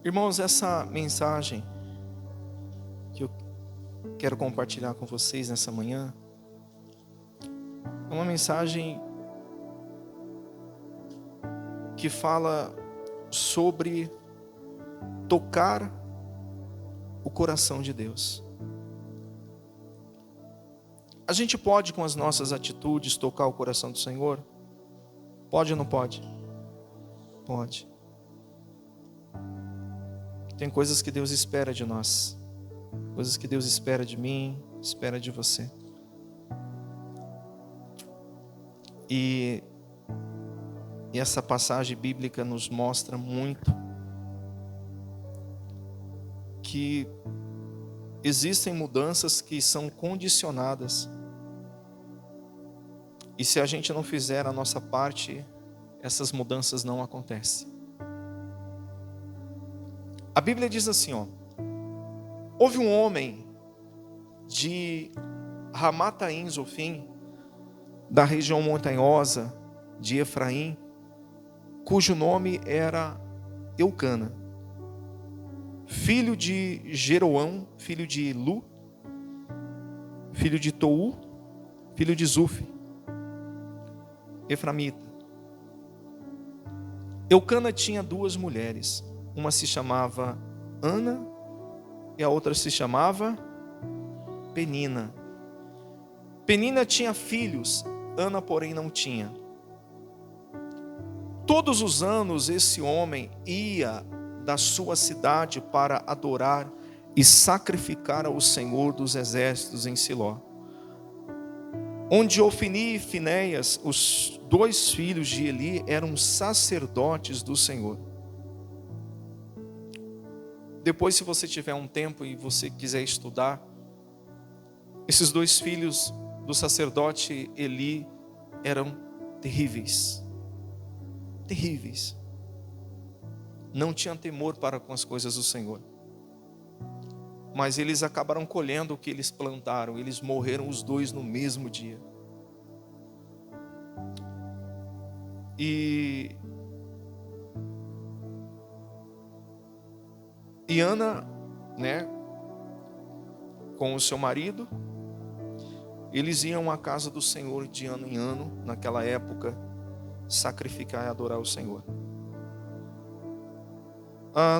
Irmãos, essa mensagem que eu quero compartilhar com vocês nessa manhã é uma mensagem que fala sobre tocar o coração de Deus. A gente pode, com as nossas atitudes, tocar o coração do Senhor? Pode ou não pode? Pode. Tem coisas que Deus espera de nós, coisas que Deus espera de mim, espera de você. E essa passagem bíblica nos mostra muito que existem mudanças que são condicionadas. E se a gente não fizer a nossa parte, essas mudanças não acontecem. A Bíblia diz assim, houve um homem de Ramataim Zofim, da região montanhosa de Efraim, cujo nome era Eucana, filho de Jeroão, filho de Ilu, filho de Tou, filho de Zufi, Eframita. Eucana tinha duas mulheres, uma se chamava Ana e a outra se chamava Penina. Penina tinha filhos, Ana porém não tinha. Todos os anos esse homem ia da sua cidade para adorar e sacrificar ao Senhor dos exércitos em Siló, onde Ofni e Finéias, os dois filhos de Eli, eram sacerdotes do Senhor. Depois, se você tiver um tempo e você quiser estudar, esses dois filhos do sacerdote Eli eram terríveis. Terríveis. Não tinham temor para com as coisas do Senhor. Mas eles acabaram colhendo o que eles plantaram. Eles morreram os dois no mesmo dia. E Ana, com o seu marido, eles iam à casa do Senhor de ano em ano, naquela época, sacrificar e adorar o Senhor.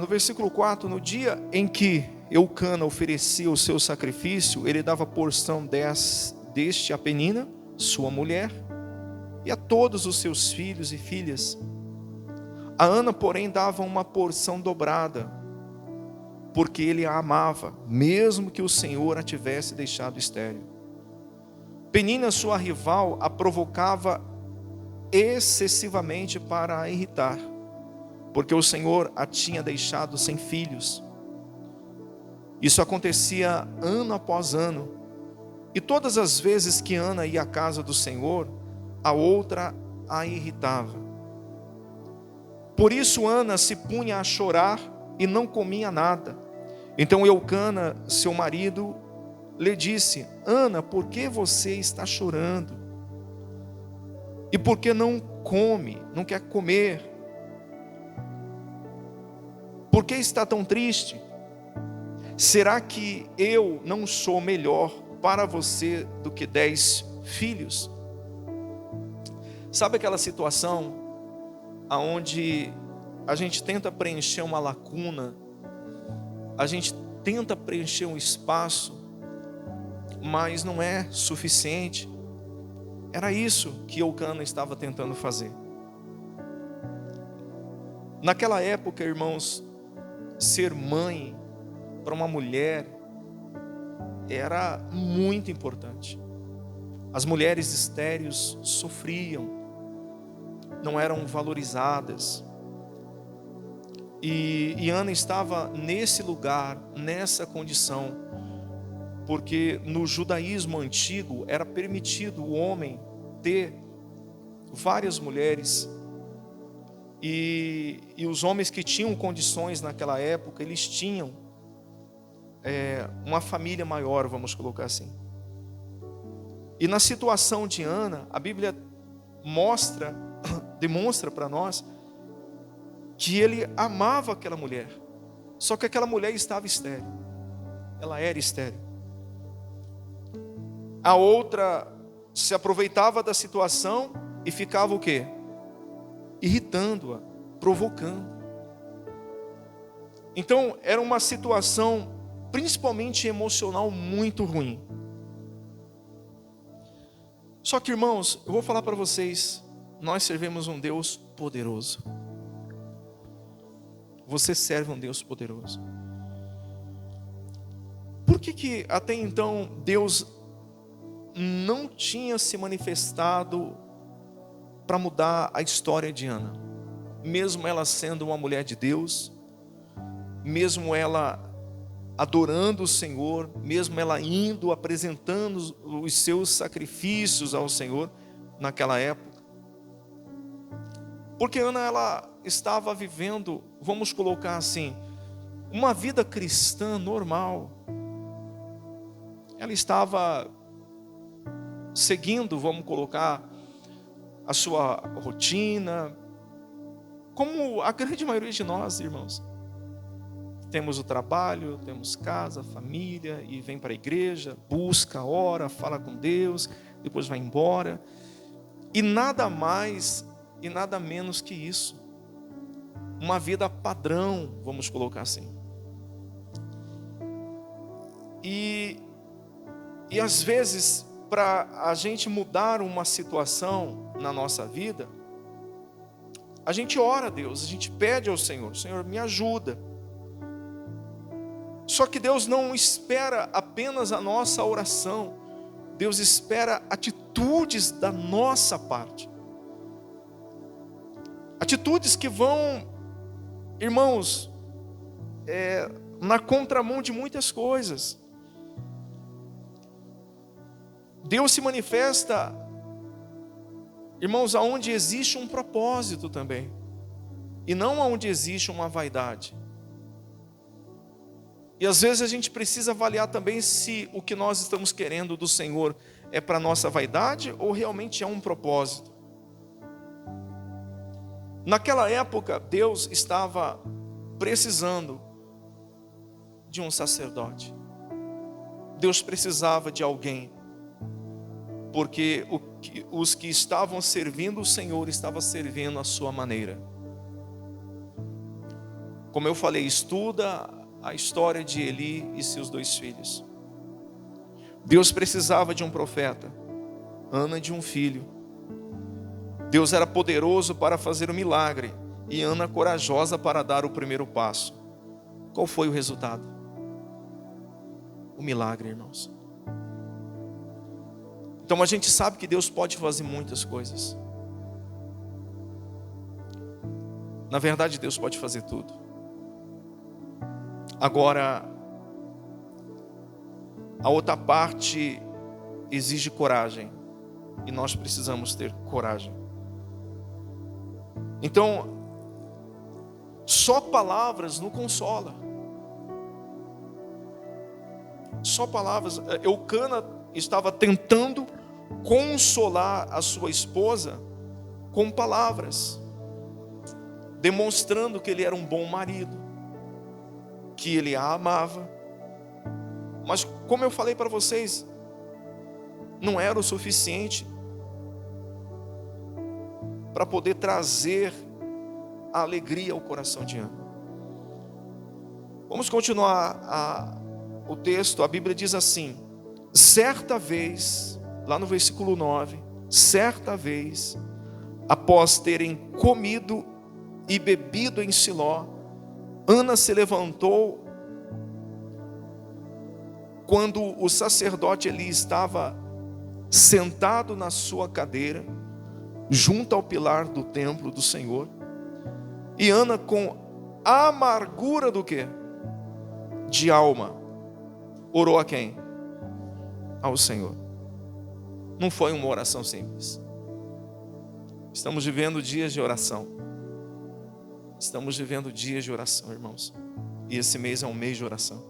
No versículo 4, no dia em que Eucana oferecia o seu sacrifício, ele dava porção deste a Penina, sua mulher, e a todos os seus filhos e filhas. A Ana, porém, dava uma porção dobrada, porque ele a amava, mesmo que o Senhor a tivesse deixado estéril. Penina, sua rival, a provocava excessivamente para a irritar, porque o Senhor a tinha deixado sem filhos. Isso acontecia ano após ano, e todas as vezes que Ana ia à casa do Senhor, a outra a irritava. Por isso Ana se punha a chorar e não comia nada. Então Eucana, seu marido, lhe disse: Ana, por que você está chorando? E por que não come, não quer comer? Por que está tão triste? Será que eu não sou melhor para você do que 10 filhos? Sabe aquela situação onde a gente tenta preencher uma lacuna, a gente tenta preencher um espaço, mas não é suficiente? Era isso que Eucana estava tentando fazer. Naquela época, irmãos, ser mãe para uma mulher era muito importante. As mulheres estéreis sofriam, não eram valorizadas. E Ana estava nesse lugar, nessa condição, porque no judaísmo antigo era permitido o homem ter várias mulheres, e os homens que tinham condições naquela época, eles tinham uma família maior, vamos colocar assim. E na situação de Ana, a Bíblia demonstra para nós que ele amava aquela mulher, Só que aquela mulher estava estéril. Ela era estéril. A outra se aproveitava da situação e ficava o quê? Irritando-a, provocando. Então, era uma situação, principalmente emocional, muito ruim. Só que, irmãos, eu vou falar para vocês, nós servimos um Deus poderoso. Você serve um Deus poderoso. Por que até então Deus não tinha se manifestado para mudar a história de Ana? Mesmo ela sendo uma mulher de Deus, mesmo ela adorando o Senhor, mesmo ela indo, apresentando os seus sacrifícios ao Senhor naquela época. Porque Ana, ela estava vivendo, vamos colocar assim, uma vida cristã normal. Ela estava seguindo, vamos colocar, a sua rotina, como a grande maioria de nós, irmãos. Temos o trabalho, temos casa, família, e vem para a igreja, busca, ora, fala com Deus, depois vai embora. E nada mais e nada menos que isso. Uma vida padrão, vamos colocar assim. E às vezes, para a gente mudar uma situação na nossa vida, a gente ora a Deus, a gente pede ao Senhor, Senhor, me ajuda. Só que Deus não espera apenas a nossa oração, Deus espera atitudes da nossa parte. Atitudes que vão, irmãos, na contramão de muitas coisas. Deus se manifesta, irmãos, aonde existe um propósito também, e não aonde existe uma vaidade. E às vezes a gente precisa avaliar também se o que nós estamos querendo do Senhor é para nossa vaidade ou realmente é um propósito. Naquela época, Deus estava precisando de um sacerdote. Deus precisava de alguém, porque os que estavam servindo o Senhor estavam servindo à sua maneira. Como eu falei, estuda a história de Eli e seus 2 filhos. Deus precisava de um profeta, Ana de um filho. Deus era poderoso para fazer o milagre e Ana corajosa para dar o primeiro passo. Qual foi o resultado? O milagre, irmãos. Então a gente sabe que Deus pode fazer muitas coisas. Na verdade, Deus pode fazer tudo. Agora, a outra parte exige coragem. E nós precisamos ter coragem. Então, só palavras não consola. Só palavras. Eucana estava tentando consolar a sua esposa com palavras, demonstrando que ele era um bom marido, que ele a amava. Mas como eu falei para vocês, não era o suficiente para poder trazer a alegria ao coração de Ana. Vamos continuar o texto. A Bíblia diz assim: certa vez, lá no versículo 9, certa vez, após terem comido e bebido em Siló, Ana se levantou quando o sacerdote Eli estava sentado na sua cadeira, junto ao pilar do templo do Senhor. E Ana, com amargura do quê? De alma, orou a quem? Ao Senhor. Não foi uma oração simples. Estamos vivendo dias de oração. Estamos vivendo dias de oração, irmãos. E esse mês é um mês de oração.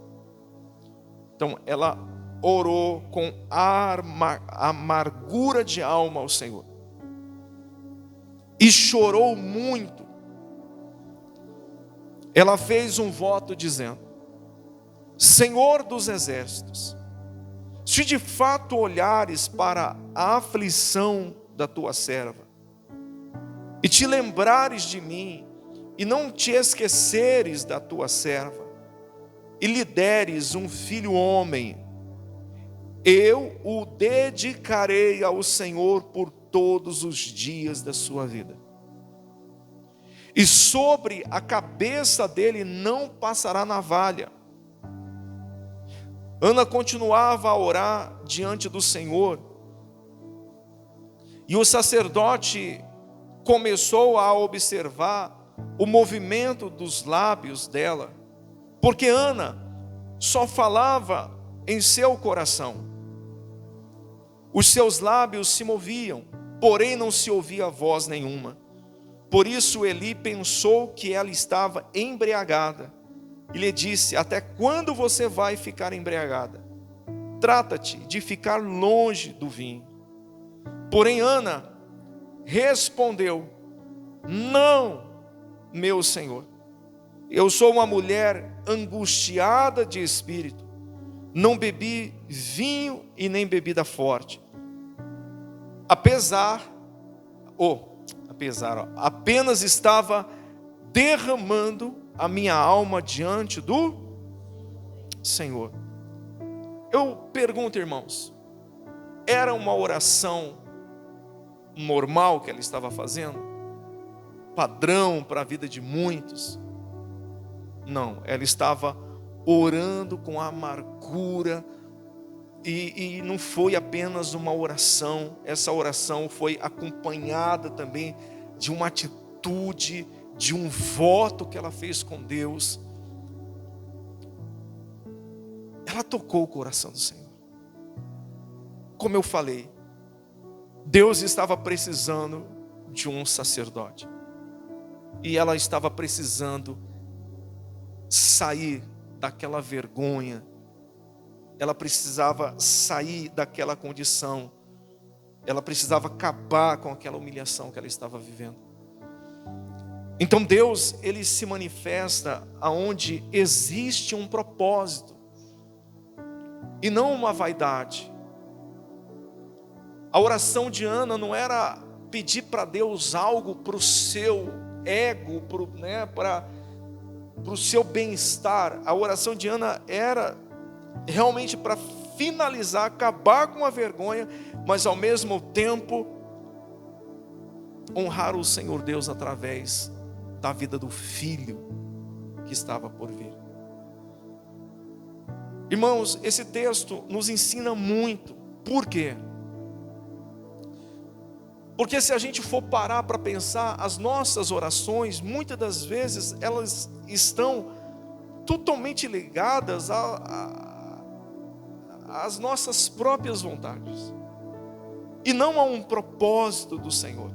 Então ela orou com amargura de alma ao Senhor. E chorou muito. ela fez um voto dizendo: Senhor dos exércitos, se de fato olhares para a aflição da tua serva, e te lembrares de mim, e não te esqueceres da tua serva, e lhe deres um filho homem, eu o dedicarei ao Senhor por todos os dias da sua vida. E sobre a cabeça dele não passará navalha. Ana continuava a orar diante do Senhor, e o sacerdote começou a observar o movimento dos lábios dela, porque Ana só falava em seu coração. Os seus lábios se moviam, porém não se ouvia voz nenhuma. Por isso Eli pensou que ela estava embriagada e lhe disse: até quando você vai ficar embriagada? Trata-te de ficar longe do vinho. Porém Ana respondeu: não, meu senhor, eu sou uma mulher angustiada de espírito, não bebi vinho e nem bebida forte. Apenas estava derramando a minha alma diante do Senhor. Eu pergunto, irmãos, era uma oração normal que ela estava fazendo? Padrão para a vida de muitos? Não, ela estava orando com amargura, e não foi apenas uma oração, essa oração foi acompanhada também de uma atitude, de um voto que ela fez com Deus. Ela tocou o coração do Senhor. Como eu falei, Deus estava precisando de um sacerdote, e ela estava precisando sair daquela vergonha, ela precisava sair daquela condição, ela precisava acabar com aquela humilhação que ela estava vivendo. Então Deus, ele se manifesta aonde existe um propósito e não uma vaidade. A oração de Ana não era pedir para Deus algo para o seu ego, para o seu bem-estar. A oração de Ana era realmente para finalizar, acabar com a vergonha, mas ao mesmo tempo honrar o Senhor Deus através da vida do filho que estava por vir. Irmãos, esse texto nos ensina muito. Por quê? Porque se a gente for parar para pensar, as nossas orações, muitas das vezes, elas estão totalmente ligadas às nossas próprias vontades, e não a um propósito do Senhor.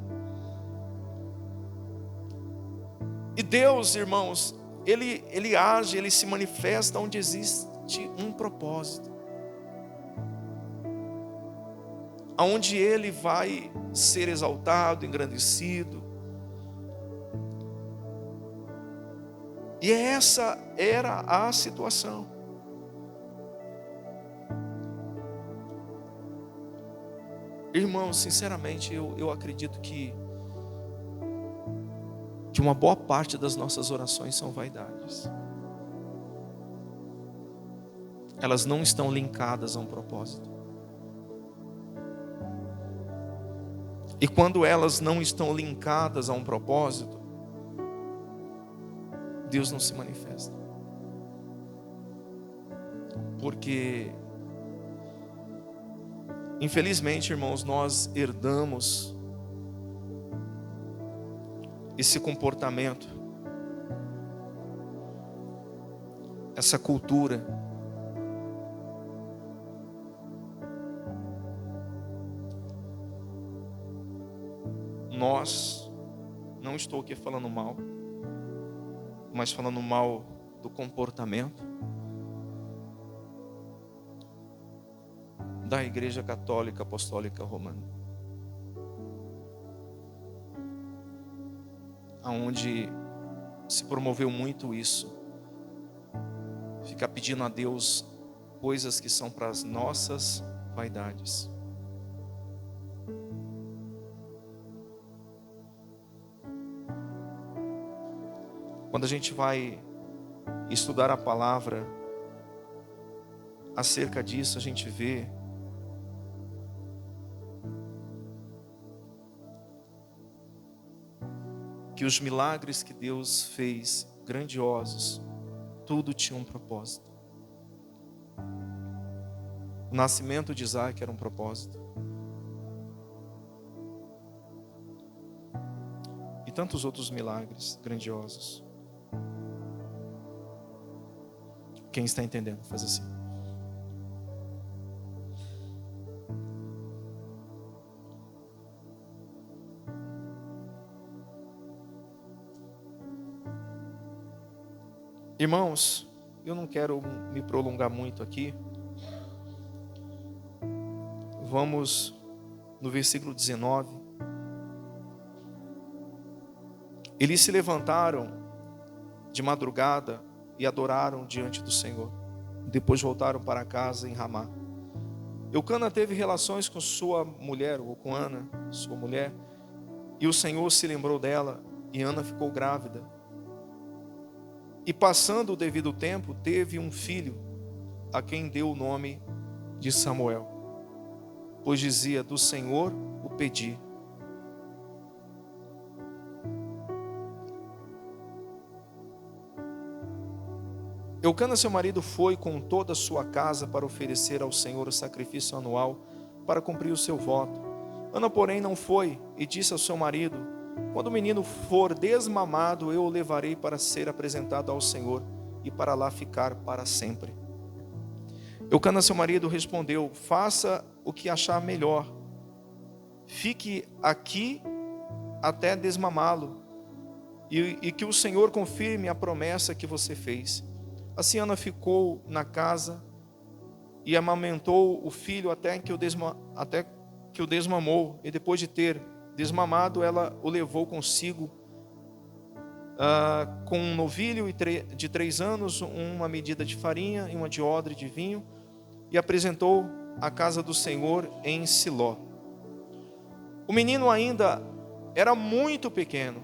E Deus, irmãos, Ele age, Ele se manifesta onde existe um propósito, aonde Ele vai ser exaltado, engrandecido. E essa era a situação. Irmãos, sinceramente, eu acredito que uma boa parte das nossas orações são vaidades. Elas não estão linkadas a um propósito. E quando elas não estão linkadas a um propósito, Deus não se manifesta. Porque, infelizmente, irmãos, nós herdamos esse comportamento, essa cultura. Nós, não estou aqui falando mal, mas falando mal do comportamento da Igreja Católica Apostólica Romana, onde se promoveu muito isso. Ficar pedindo a Deus coisas que são para as nossas vaidades. Quando a gente vai estudar a palavra acerca disso, a gente vê que os milagres que Deus fez, grandiosos, tudo tinha um propósito. O nascimento de Isaac era um propósito. E tantos outros milagres grandiosos. Quem está entendendo, faz assim. Irmãos, eu não quero me prolongar muito aqui. Vamos no versículo 19. Eles se levantaram de madrugada e adoraram diante do Senhor. Depois voltaram para casa em Ramá. Eucana teve relações com sua mulher, ou com Ana, sua mulher, e o Senhor se lembrou dela, e Ana ficou grávida. E passando o devido tempo, teve um filho, a quem deu o nome de Samuel, pois dizia: do Senhor o pedi. Eucana, seu marido, foi com toda a sua casa para oferecer ao Senhor o sacrifício anual, para cumprir o seu voto. Ana, porém, não foi, e disse ao seu marido: quando o menino for desmamado, eu o levarei para ser apresentado ao Senhor, e para lá ficar para sempre. Eucana, seu marido, respondeu: faça o que achar melhor. Fique aqui até desmamá-lo, e que o Senhor confirme a promessa que você fez. Assim Ana ficou na casa e amamentou o filho até que o desmamou. E depois de ter desmamado, ela o levou consigo com um novilho de 3 anos, uma medida de farinha e uma de odre de vinho, e apresentou à casa do Senhor em Siló. O menino ainda era muito pequeno.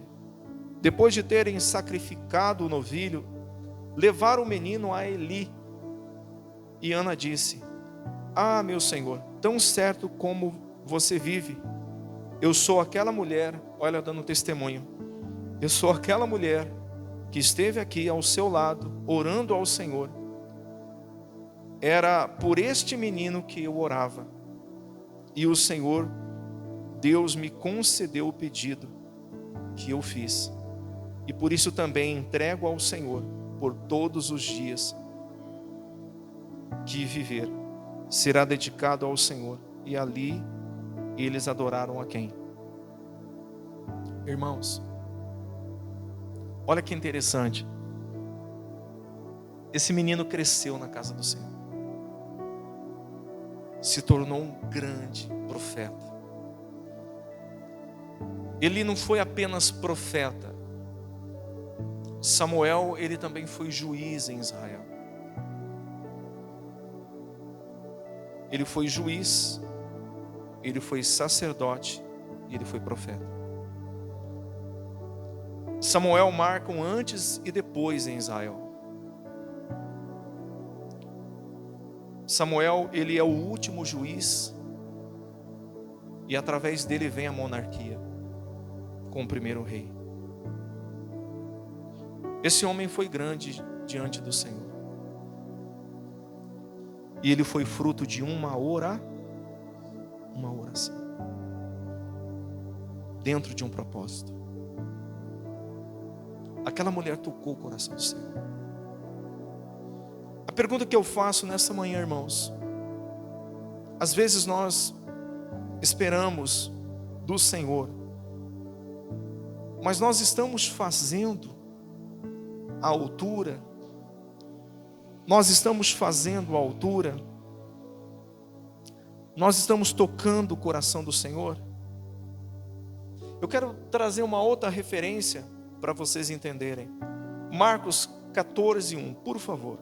Depois de terem sacrificado o novilho, levaram o menino a Eli. E Ana disse: ah, meu Senhor, tão certo como você vive, eu sou aquela mulher, olha, dando testemunho, eu sou aquela mulher que esteve aqui ao seu lado, orando ao Senhor. Era por este menino que eu orava, e o Senhor, Deus, me concedeu o pedido que eu fiz, e por isso também entrego ao Senhor por todos os dias que viver. Será dedicado ao Senhor. E ali eles adoraram a quem? Irmãos, olha que interessante. Esse menino cresceu na casa do Senhor, se tornou um grande profeta. Ele não foi apenas profeta. Samuel, ele também foi juiz em Israel. Ele foi juiz, ele foi sacerdote e ele foi profeta. Samuel marca um antes e depois em Israel. Samuel, ele é o último juiz, e através dele vem a monarquia com o primeiro rei. Esse homem foi grande diante do Senhor. E ele foi fruto de uma oração. Dentro de um propósito. Aquela mulher tocou o coração do Senhor. A pergunta que eu faço nessa manhã, irmãos: às vezes nós esperamos do Senhor, mas nós estamos fazendo a altura? Nós estamos fazendo a altura? Nós estamos tocando o coração do Senhor? Eu quero trazer uma outra referência para vocês entenderem. Marcos 14:1, por favor,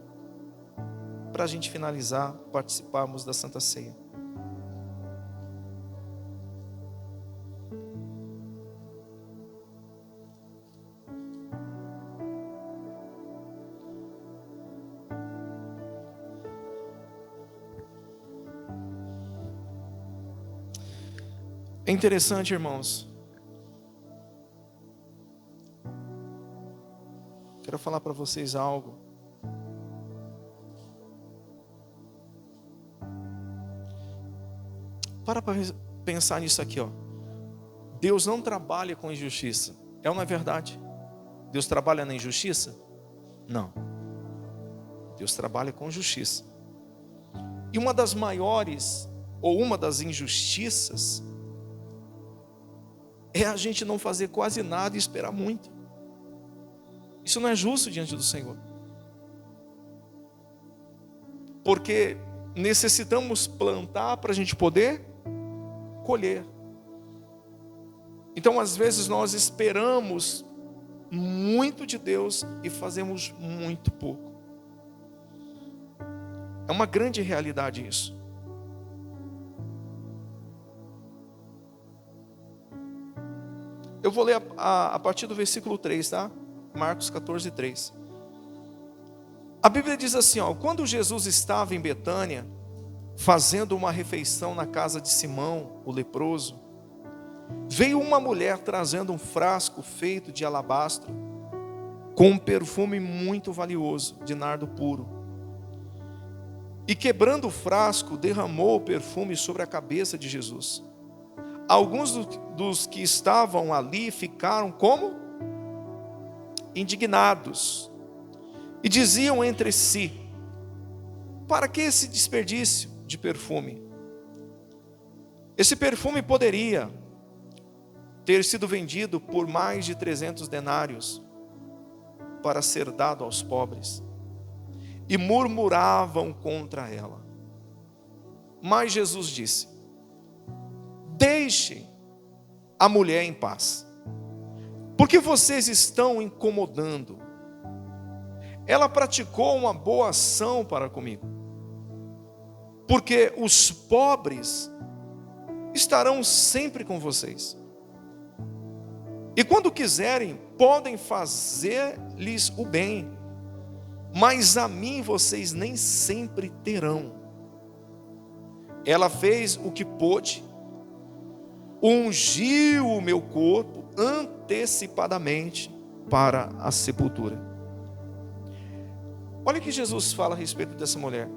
para a gente finalizar, participarmos da Santa Ceia. É interessante, irmãos. Quero falar para vocês algo. Para pensar nisso aqui, ó. Deus não trabalha com injustiça. É ou não é verdade? Deus trabalha na injustiça? Não. Deus trabalha com justiça. E uma das maiores, ou uma das injustiças, é a gente não fazer quase nada e esperar muito. Isso não é justo diante do Senhor. Porque necessitamos plantar para a gente poder colher. Então, às vezes, nós esperamos muito de Deus e fazemos muito pouco. É uma grande realidade isso. Eu vou ler a partir do versículo 3, tá? Marcos 14:3. A Bíblia diz assim, ó: quando Jesus estava em Betânia, fazendo uma refeição na casa de Simão, o leproso, veio uma mulher trazendo um frasco feito de alabastro, com um perfume muito valioso, de nardo puro. E quebrando o frasco, derramou o perfume sobre a cabeça de Jesus. Alguns dos que estavam ali ficaram como? Indignados. E diziam entre si: para que esse desperdício de perfume? Esse perfume poderia ter sido vendido por mais de 300 denários para ser dado aos pobres. E murmuravam contra ela. Mas Jesus disse: deixem a mulher em paz, porque vocês estão incomodando. Ela praticou uma boa ação para comigo, porque os pobres estarão sempre com vocês, e quando quiserem podem fazer-lhes o bem, mas a mim vocês nem sempre terão. Ela fez o que pôde, ungiu o meu corpo antecipadamente para a sepultura. Olha o que Jesus fala a respeito dessa mulher: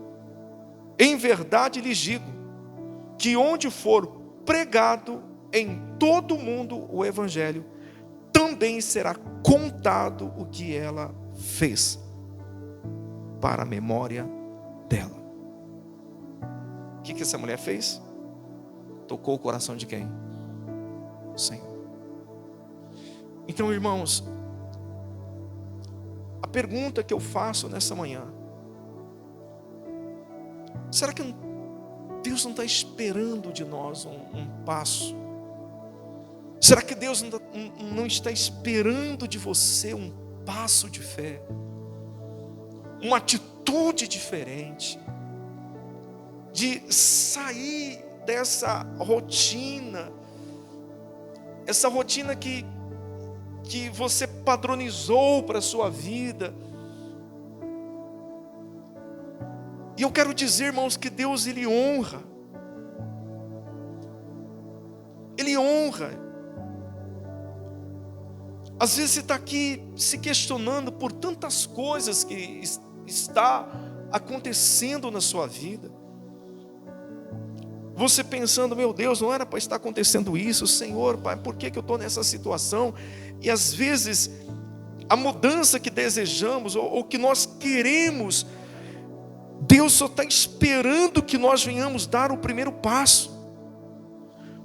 em verdade lhes digo, que onde for pregado em todo o mundo o evangelho, também será contado o que ela fez, para a memória dela. O que essa mulher fez? Tocou o coração de quem? O Senhor. Então, irmãos, a pergunta que eu faço nessa manhã: será que Deus não está esperando de nós um passo? Será que Deus não está esperando de você um passo de fé? Uma atitude diferente, de sair dessa rotina, essa rotina que você padronizou para a sua vida. E eu quero dizer, irmãos, que Deus, Ele honra. Ele honra. Às vezes você está aqui se questionando por tantas coisas que está acontecendo na sua vida. Você pensando: meu Deus, não era para estar acontecendo isso, Senhor, Pai, por que eu estou nessa situação? E às vezes a mudança que desejamos ou que nós queremos, Deus só está esperando que nós venhamos dar o primeiro passo.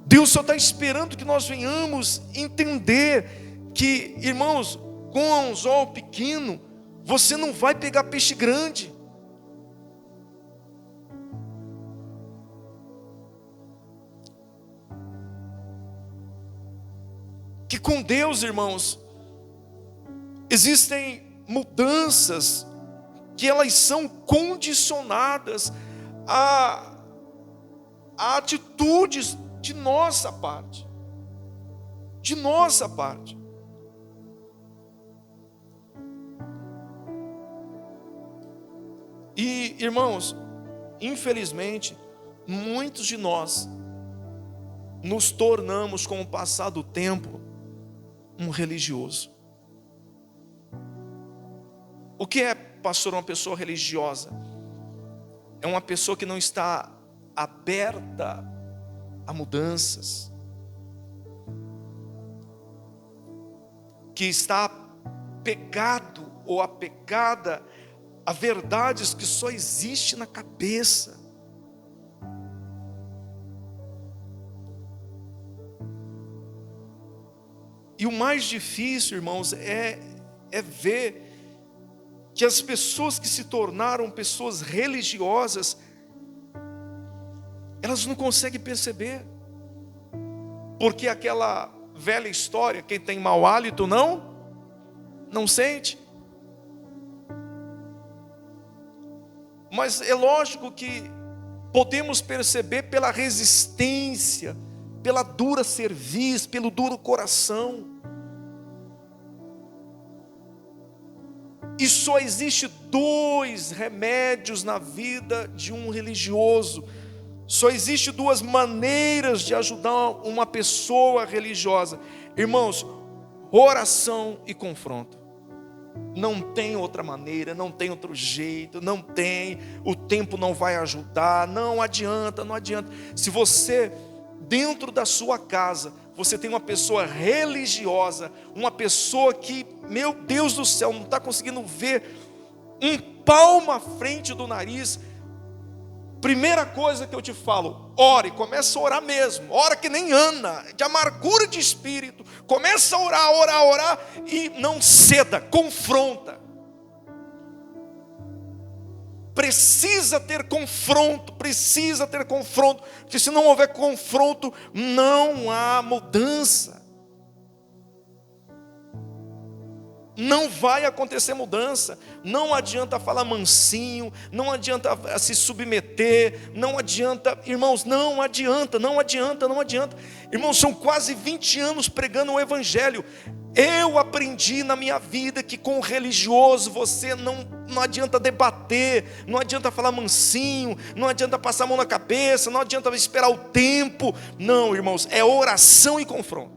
Deus só está esperando que nós venhamos entender que, irmãos, com um anzol pequeno você não vai pegar peixe grande. Que com Deus, irmãos, existem mudanças que elas são condicionadas a atitudes de nossa parte. De nossa parte. E, irmãos, infelizmente, muitos de nós nos tornamos, com o passar do tempo, um religioso. O que é, pastor, uma pessoa religiosa? É uma pessoa que não está aberta a mudanças, que está apegado ou apegada a verdades que só existem na cabeça. E o mais difícil, irmãos, é ver que as pessoas que se tornaram pessoas religiosas, elas não conseguem perceber. Porque aquela velha história, quem tem mau hálito não sente. Mas é lógico que podemos perceber pela resistência, pela dura cerviz, pelo duro coração. E só existe 2 remédios na vida de um religioso. Só existe 2 maneiras de ajudar uma pessoa religiosa. Irmãos, oração e confronto. Não tem outra maneira, não tem outro jeito, não tem. O tempo não vai ajudar, não adianta. Se você, dentro da sua casa, você tem uma pessoa religiosa, uma pessoa que, meu Deus do céu, não está conseguindo ver um palmo à frente do nariz, primeira coisa que eu te falo, ore, começa a orar mesmo, ora que nem Ana, de amargura de espírito, começa a orar, e não ceda, confronta. Precisa ter confronto, porque se não houver confronto, não há mudança. Não vai acontecer mudança. Não adianta falar mansinho, não adianta se submeter, não adianta, irmãos, não adianta. Irmãos, são quase 20 anos pregando o evangelho. Eu aprendi na minha vida que com o religioso você não adianta debater, não adianta falar mansinho, não adianta passar a mão na cabeça, não adianta esperar o tempo. Não, irmãos, é oração e confronto.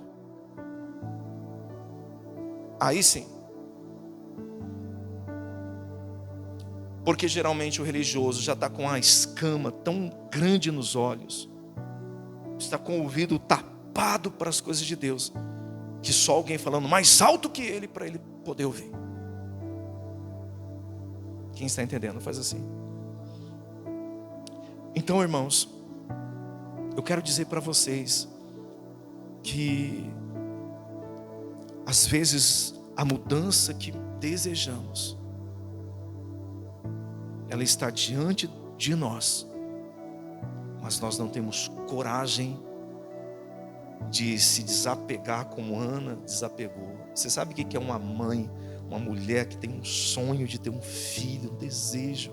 Aí sim. Porque geralmente o religioso já está com a escama tão grande nos olhos, está com o ouvido tapado para as coisas de Deus, que só alguém falando mais alto que ele, para ele poder ouvir. Quem está entendendo, faz assim. Então, irmãos, eu quero dizer para vocês que às vezes a mudança que desejamos, ela está diante de nós, mas nós não temos coragem de se desapegar como Ana desapegou. Você sabe o que é uma mãe, uma mulher que tem um sonho de ter um filho, um desejo,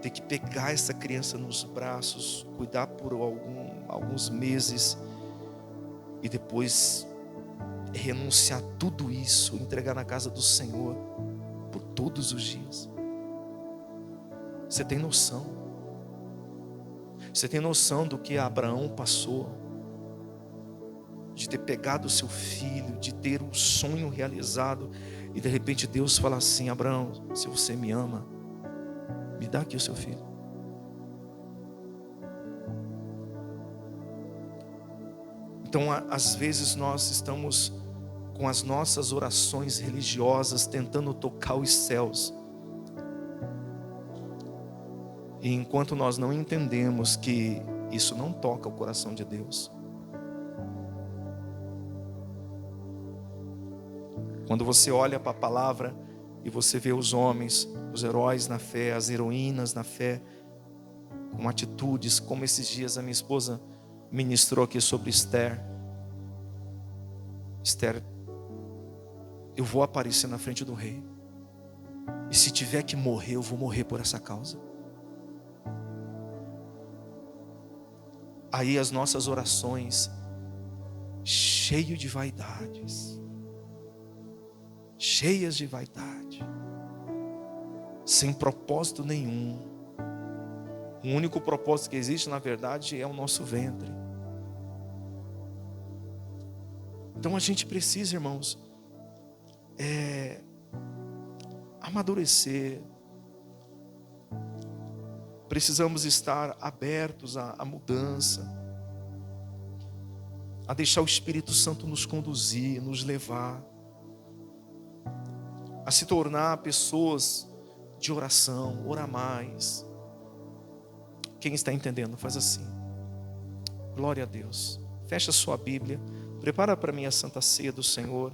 ter que pegar essa criança nos braços, cuidar por alguns meses e depois renunciar tudo isso, entregar na casa do Senhor por todos os dias? Você tem noção? Você tem noção do que Abraão passou? De ter pegado o seu filho, de ter um sonho realizado, e de repente Deus fala assim: Abraão, se você me ama, me dá aqui o seu filho. Então, às vezes nós estamos com as nossas orações religiosas tentando tocar os céus, e enquanto nós não entendemos que isso não toca o coração de Deus, quando você olha para a palavra e você vê os homens, os heróis na fé, as heroínas na fé, com atitudes, como esses dias a minha esposa ministrou aqui sobre Esther. eu vou aparecer na frente do rei. E se tiver que morrer, eu vou morrer por essa causa. Aí as nossas orações, cheio de vaidades, cheias de vaidade, sem propósito nenhum. O único propósito que existe, na verdade, é o nosso ventre. Então a gente precisa, irmãos, amadurecer. Precisamos estar abertos à mudança, a deixar o Espírito Santo nos conduzir, nos levar, a se tornar pessoas de oração, orar mais. Quem está entendendo, faz assim. Glória a Deus. Fecha sua Bíblia. Prepara para mim a Santa Ceia do Senhor.